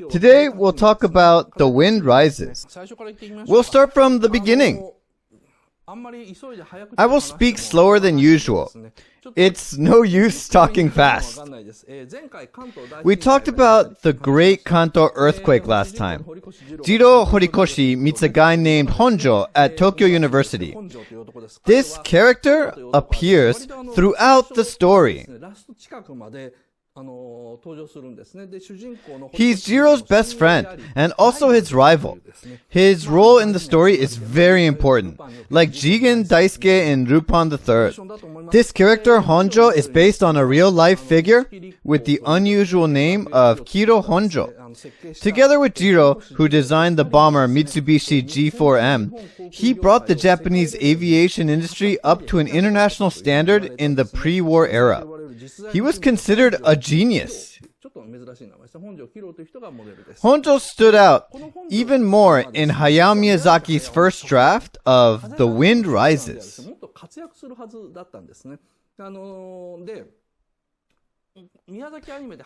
Today we'll talk about The Wind Rises. We'll start from the beginning. I will speak slower than usual. It's no use talking fast. We talked about the Great Kanto earthquake last time. Jiro Horikoshi meets a guy named Honjo at Tokyo University. This character appears throughout the story. He's Jiro's best friend and also his rival. His role in the story is very important, like Jigen Daisuke in Lupin III. This character Honjo is based on a real-life figure with the unusual name of Kiro Honjo. Together with Jiro, who designed the bomber Mitsubishi G4M, he brought the Japanese aviation industry up to an international standard in the pre-war era. He was considered a genius. Honjo stood out even more in Hayao Miyazaki's first draft of The Wind Rises.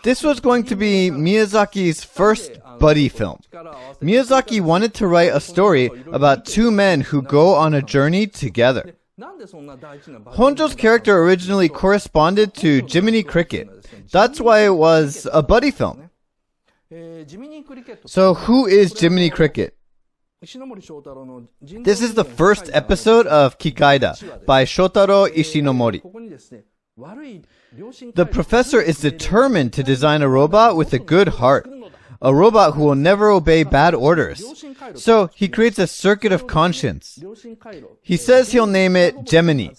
This was going to be Miyazaki's first buddy film. Miyazaki wanted to write a story about two men who go on a journey together. Honjo's character originally corresponded to Jiminy Cricket. That's why it was a buddy film. So who is Jiminy Cricket? This is the first episode of Kikaida by Shotaro Ishinomori. The professor is determined to design a robot with a good heart, a robot who will never obey bad orders. So he creates a circuit of conscience. He says he'll name it Gemini.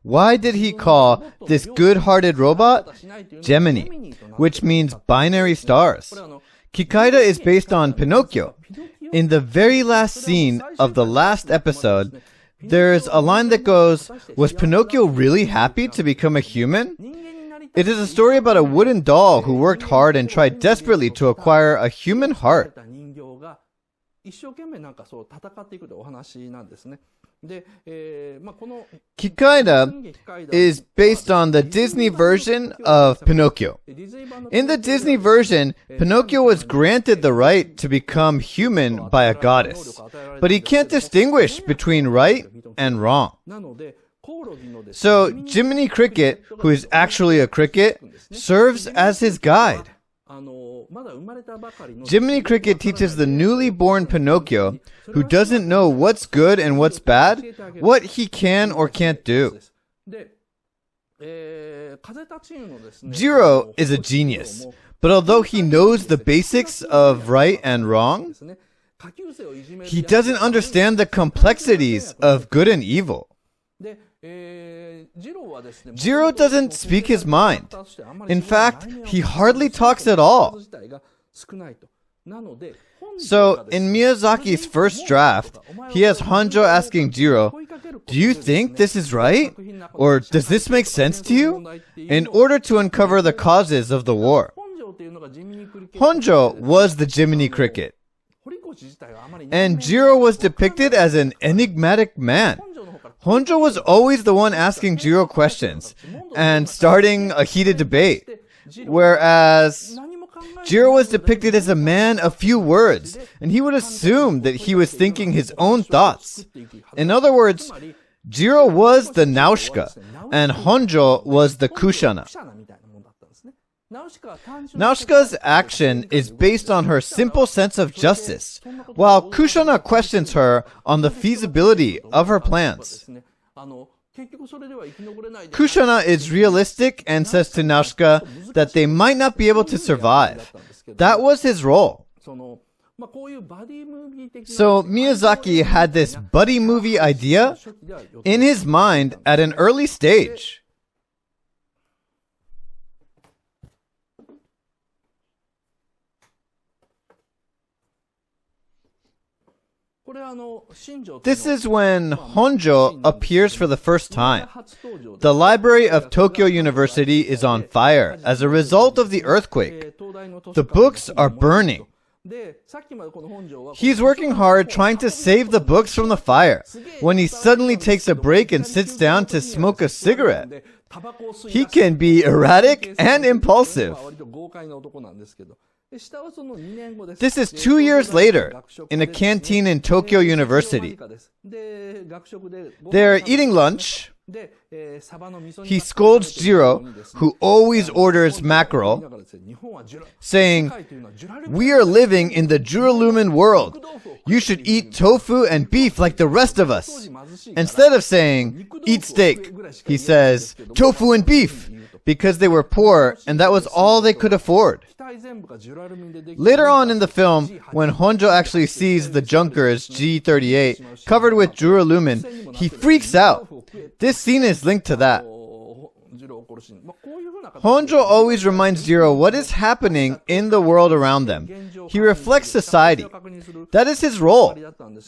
Why did he call this good-hearted robot Gemini, which means binary stars? Kikaida is based on Pinocchio. In the very last scene of the last episode, there's a line that goes, "Was Pinocchio really happy to become a human?" It is a story about a wooden doll who worked hard and tried desperately to acquire a human heart. Kikaida is based on the Disney version of Pinocchio. In the Disney version, Pinocchio was granted the right to become human by a goddess, but he can't distinguish between right and wrong. So Jiminy Cricket, who is actually a cricket, serves as his guide. Jiminy Cricket teaches the newly born Pinocchio, who doesn't know what's good and what's bad, what he can or can't do. Jiro is a genius, but although he knows the basics of right and wrong, he doesn't understand the complexities of good and evil. Jiro doesn't speak his mind. In fact, he hardly talks at all. So, in Miyazaki's first draft, he has Honjo asking Jiro, "Do you think this is right? Or does this make sense to you?" in order to uncover the causes of the war. Honjo was the Jiminy Cricket, and Jiro was depicted as an enigmatic man. Honjo was always the one asking Jiro questions and starting a heated debate, whereas Jiro was depicted as a man of few words, and he would assume that he was thinking his own thoughts. In other words, Jiro was the Nausicaa, and Honjo was the Kushana. Nausicaa's action is based on her simple sense of justice, while Kushana questions her on the feasibility of her plans. Kushana is realistic and says to Nausicaa that they might not be able to survive. That was his role. So Miyazaki had this buddy movie idea in his mind at an early stage. This is when Honjo appears for the first time. The library of Tokyo University is on fire as a result of the earthquake. The books are burning. He's working hard trying to save the books from the fire when he suddenly takes a break and sits down to smoke a cigarette. He can be erratic and impulsive. This is 2 years later in a canteen in Tokyo University. They're eating lunch. He scolds Jiro, who always orders mackerel, saying, "We are living in the Juralumen world. You should eat tofu and beef like the rest of us." Instead of saying, "Eat steak," he says, "Tofu and beef," because they were poor and that was all they could afford. Later on in the film, when Honjo actually sees the Junkers G38 covered with Juralumen, he freaks out. This scene is linked to that. Honjo always reminds Jiro what is happening in the world around them. He reflects society. That is his role.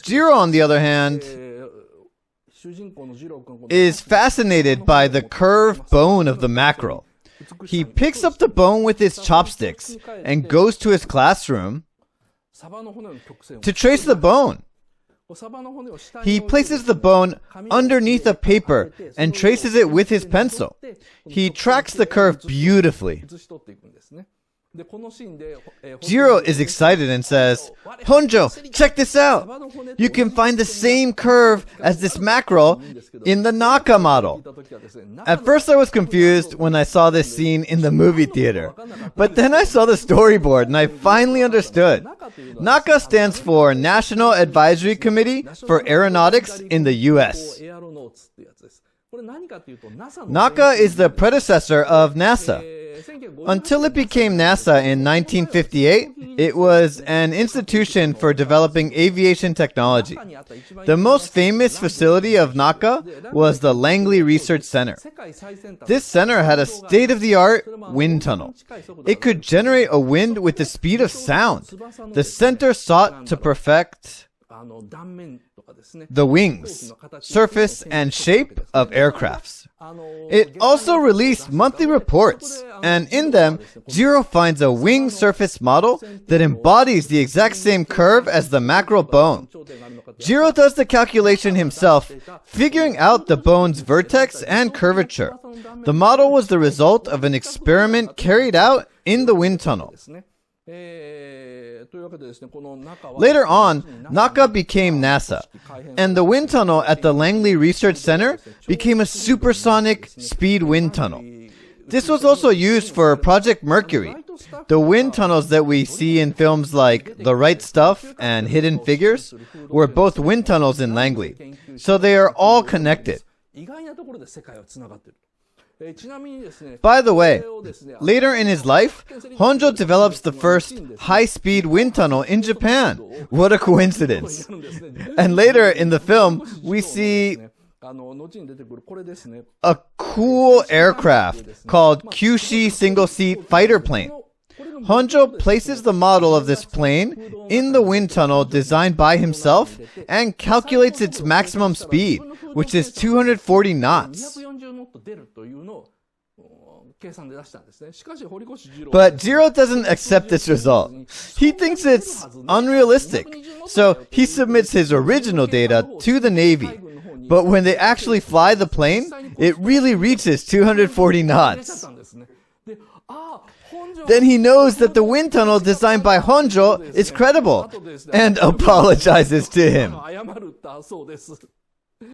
Jiro, on the other hand, is fascinated by the curved bone of the mackerel. He picks up the bone with his chopsticks and goes to his classroom to trace the bone. He places the bone underneath a paper and traces it with his pencil. He tracks the curve beautifully. Jiro is excited and says, "Honjo, check this out! You can find the same curve as this mackerel in the Naka model." At first I was confused when I saw this scene in the movie theater, but then I saw the storyboard and I finally understood. Naka stands for National Advisory Committee for Aeronautics in the US. Naka is the predecessor of NASA. Until it became NASA in 1958, it was an institution for developing aviation technology. The most famous facility of Naka was the Langley Research Center. This center had a state-of-the-art wind tunnel. It could generate a wind with the speed of sound. The center sought to perfect the wings, surface, and shape of aircrafts. It also released monthly reports, and in them, Jiro finds a wing surface model that embodies the exact same curve as the mackerel bone. Jiro does the calculation himself, figuring out the bone's vertex and curvature. The model was the result of an experiment carried out in the wind tunnel. Later on, Naka became NASA, and the wind tunnel at the Langley Research Center became a supersonic speed wind tunnel. This was also used for Project Mercury, the wind tunnels that we see in films like The Right Stuff and Hidden Figures were both wind tunnels in Langley, so they are all connected. By the way, later in his life, Honjo develops the first high-speed wind tunnel in Japan. What a coincidence. And later in the film, we see a cool aircraft called Kyushi single-seat fighter plane. Honjo places the model of this plane in the wind tunnel designed by himself and calculates its maximum speed, which is 240 knots. But Jiro doesn't accept this result. He thinks it's unrealistic, so he submits his original data to the Navy. But when they actually fly the plane, it really reaches 240 knots. Then he knows that the wind tunnel designed by Honjo is credible and apologizes to him.